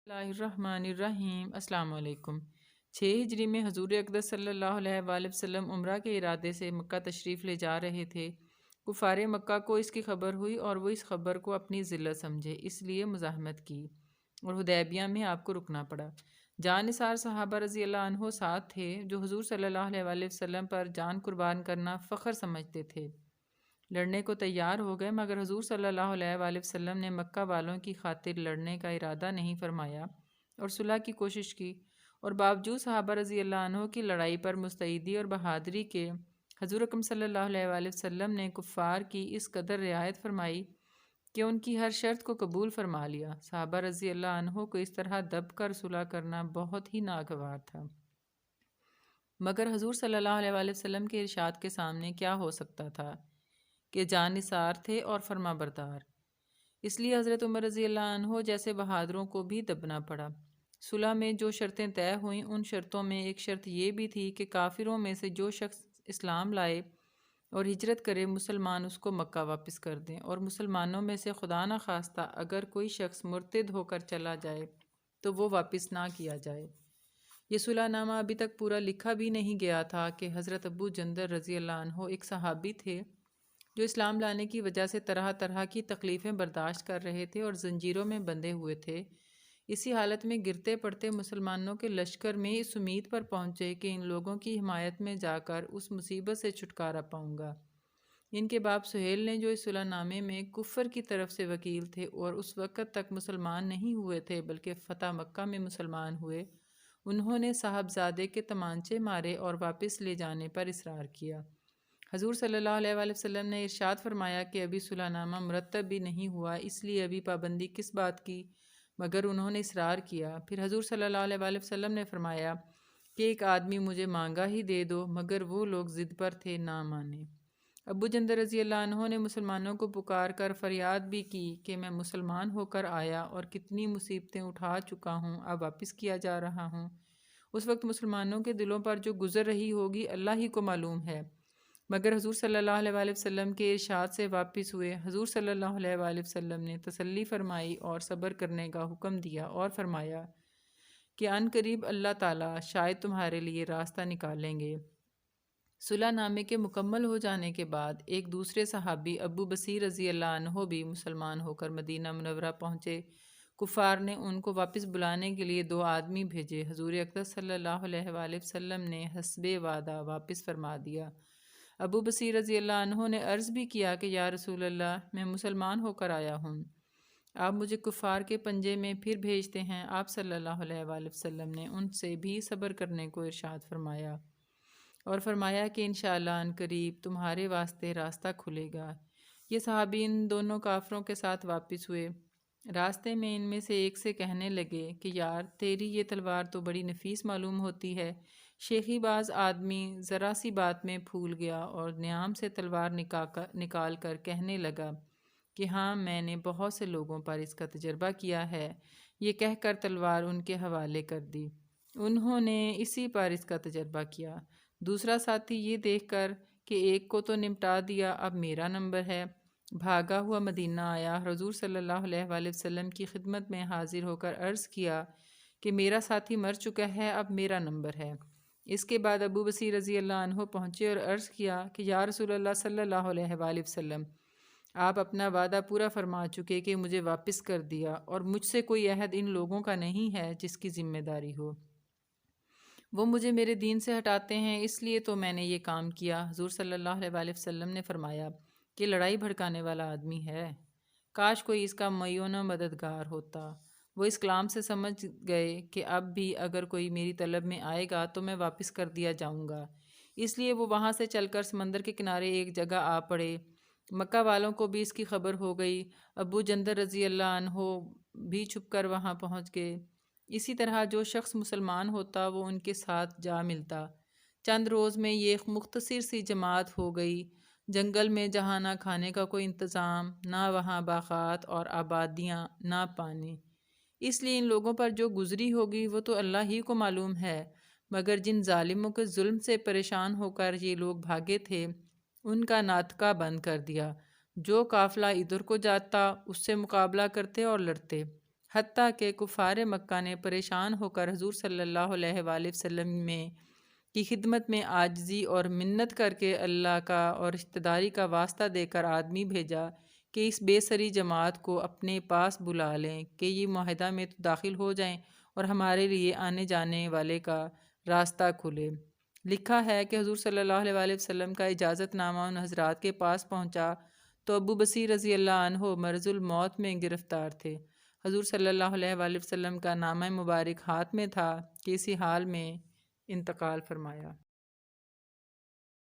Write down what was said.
اللہ الرحمن الرحیم۔ السلام علیکم۔ 6 ہجری میں حضور اقدس صلی اللہ علیہ وآلہ وسلم عمرہ کے ارادے سے مکہ تشریف لے جا رہے تھے۔ کفار مکہ کو اس کی خبر ہوئی اور وہ اس خبر کو اپنی ذلت سمجھے، اس لیے مزاحمت کی اور حدیبیہ میں آپ کو رکنا پڑا۔ جان نثار صحابہ رضی اللہ عنہ ساتھ تھے، جو حضور صلی اللہ علیہ وآلہ وسلم پر جان قربان کرنا فخر سمجھتے تھے۔ لڑنے کو تیار ہو گئے، مگر حضور صلی اللہ علیہ وآلہ وسلم نے مکہ والوں کی خاطر لڑنے کا ارادہ نہیں فرمایا اور صلح کی کوشش کی، اور باوجود صحابہ رضی اللہ عنہ کی لڑائی پر مستعدی اور بہادری کے، حضور اکرم صلی اللہ علیہ وآلہ وسلم نے کفار کی اس قدر رعایت فرمائی کہ ان کی ہر شرط کو قبول فرما لیا۔ صحابہ رضی اللہ عنہ کو اس طرح دب کر صلح کرنا بہت ہی ناگوار تھا، مگر حضور صلی اللہ علیہ وآلہ وسلم کے ارشاد کے سامنے کیا ہو سکتا تھا کہ جان نثار تھے اور فرما بردار، اس لیے حضرت عمر رضی اللہ عنہ جیسے بہادروں کو بھی دبنا پڑا۔ صلح میں جو شرطیں طے ہوئیں، ان شرطوں میں ایک شرط یہ بھی تھی کہ کافروں میں سے جو شخص اسلام لائے اور ہجرت کرے، مسلمان اس کو مکہ واپس کر دیں، اور مسلمانوں میں سے خدا نہ خواستہ اگر کوئی شخص مرتد ہو کر چلا جائے تو وہ واپس نہ کیا جائے۔ یہ صلح نامہ ابھی تک پورا لکھا بھی نہیں گیا تھا کہ حضرت ابو جندل رضی اللہ عنہ ایک صحابی تھے جو اسلام لانے کی وجہ سے طرح طرح کی تکلیفیں برداشت کر رہے تھے اور زنجیروں میں بندھے ہوئے تھے۔ اسی حالت میں گرتے پڑتے مسلمانوں کے لشکر میں اس امید پر پہنچے کہ ان لوگوں کی حمایت میں جا کر اس مصیبت سے چھٹکارا پاؤں گا۔ ان کے باپ سہیل نے، جو اس صلح نامے میں کفر کی طرف سے وکیل تھے اور اس وقت تک مسلمان نہیں ہوئے تھے بلکہ فتح مکہ میں مسلمان ہوئے، انہوں نے صاحبزادے کے تمانچے مارے اور واپس لے جانے پر اصرار کیا۔ حضور صلی اللہ علیہ وآلہ وسلم نے ارشاد فرمایا کہ ابھی صلح نامہ مرتب بھی نہیں ہوا، اس لیے ابھی پابندی کس بات کی، مگر انہوں نے اصرار کیا۔ پھر حضور صلی اللہ علیہ وآلہ وسلم نے فرمایا کہ ایک آدمی مجھے مانگا ہی دے دو، مگر وہ لوگ ضد پر تھے، نہ مانے۔ ابو جندل رضی اللہ عنہ نے مسلمانوں کو پکار کر فریاد بھی کی کہ میں مسلمان ہو کر آیا اور کتنی مصیبتیں اٹھا چکا ہوں، اب واپس کیا جا رہا ہوں۔ اس وقت مسلمانوں کے دلوں پر جو گزر رہی ہوگی اللہ ہی کو معلوم ہے، مگر حضور صلی اللہ علیہ وآلہ وسلم کے ارشاد سے واپس ہوئے۔ حضور صلی اللہ علیہ وآلہ وسلم نے تسلی فرمائی اور صبر کرنے کا حکم دیا اور فرمایا کہ عن قریب اللہ تعالیٰ شاید تمہارے لیے راستہ نکالیں گے۔ صلح نامے کے مکمل ہو جانے کے بعد ایک دوسرے صحابی ابو بصیر رضی اللہ عنہ بھی مسلمان ہو کر مدینہ منورہ پہنچے۔ کفار نے ان کو واپس بلانے کے لیے 2 آدمی بھیجے۔ حضور اقدس صلی اللہ علیہ وآلہ وسلم نے حسب وعدہ واپس فرما دیا۔ ابو بصیر رضی اللہ عنہ نے عرض بھی کیا کہ یا رسول اللہ، میں مسلمان ہو کر آیا ہوں، آپ مجھے کفار کے پنجے میں پھر بھیجتے ہیں۔ آپ صلی اللہ علیہ وآلہ وسلم نے ان سے بھی صبر کرنے کو ارشاد فرمایا اور فرمایا کہ انشاءاللہ عن قریب تمہارے واسطے راستہ کھلے گا۔ یہ صحابی ان دونوں کافروں کے ساتھ واپس ہوئے۔ راستے میں ان میں سے ایک سے کہنے لگے کہ یار، تیری یہ تلوار تو بڑی نفیس معلوم ہوتی ہے۔ شیخی باز آدمی ذرا سی بات میں پھول گیا اور نیام سے تلوار نکال کر کہنے لگا کہ ہاں، میں نے بہت سے لوگوں پر اس کا تجربہ کیا ہے۔ یہ کہہ کر تلوار ان کے حوالے کر دی۔ انہوں نے اسی پر اس کا تجربہ کیا۔ دوسرا ساتھی یہ دیکھ کر کہ ایک کو تو نمٹا دیا، اب میرا نمبر ہے، بھاگا ہوا مدینہ آیا، حضور صلی اللہ علیہ وآلہ وسلم کی خدمت میں حاضر ہو کر عرض کیا کہ میرا ساتھی مر چکا ہے، اب میرا نمبر ہے۔ اس کے بعد ابو بصیر رضی اللہ عنہ پہنچے اور عرض کیا کہ یا رسول اللہ صلی اللہ علیہ وآلہ وسلم، آپ اپنا وعدہ پورا فرما چکے کہ مجھے واپس کر دیا، اور مجھ سے کوئی عہد ان لوگوں کا نہیں ہے جس کی ذمہ داری ہو۔ وہ مجھے میرے دین سے ہٹاتے ہیں، اس لیے تو میں نے یہ کام کیا۔ حضور صلی اللہ علیہ وآلہ وسلم نے فرمایا کہ لڑائی بھڑکانے والا آدمی ہے، کاش کوئی اس کا معین و مددگار ہوتا۔ وہ اس کلام سے سمجھ گئے کہ اب بھی اگر کوئی میری طلب میں آئے گا تو میں واپس کر دیا جاؤں گا، اس لیے وہ وہاں سے چل کر سمندر کے کنارے ایک جگہ آ پڑے۔ مکہ والوں کو بھی اس کی خبر ہو گئی۔ ابو جندل رضی اللہ عنہ بھی چھپ کر وہاں پہنچ گئے۔ اسی طرح جو شخص مسلمان ہوتا وہ ان کے ساتھ جا ملتا۔ چند روز میں یہ ایک مختصر سی جماعت ہو گئی۔ جنگل میں جہاں نہ کھانے کا کوئی انتظام، نہ وہاں باغات اور آبادیاں، نہ پانی، اس لیے ان لوگوں پر جو گزری ہوگی وہ تو اللہ ہی کو معلوم ہے، مگر جن ظالموں کے ظلم سے پریشان ہو کر یہ لوگ بھاگے تھے، ان کا ناطقہ بند کر دیا۔ جو قافلہ ادھر کو جاتا اس سے مقابلہ کرتے اور لڑتے۔ حتیٰ کہ کفار مکہ نے پریشان ہو کر حضور صلی اللہ علیہ وآلہ وسلم میں کی خدمت میں عاجزی اور منت کر کے اللہ کا اور رشتہ داری کا واسطہ دے کر آدمی بھیجا کہ اس بے سری جماعت کو اپنے پاس بلا لیں کہ یہ معاہدہ میں تو داخل ہو جائیں اور ہمارے لیے آنے جانے والے کا راستہ کھلے۔ لکھا ہے کہ حضور صلی اللہ علیہ وآلہ وسلم کا اجازت نامہ ان حضرات کے پاس پہنچا تو ابو بصیر رضی اللہ عنہ مرض الموت میں گرفتار تھے۔ حضور صلی اللہ علیہ وآلہ وسلم کا نامہ مبارک ہاتھ میں تھا کہ اسی حال میں انتقال فرمایا۔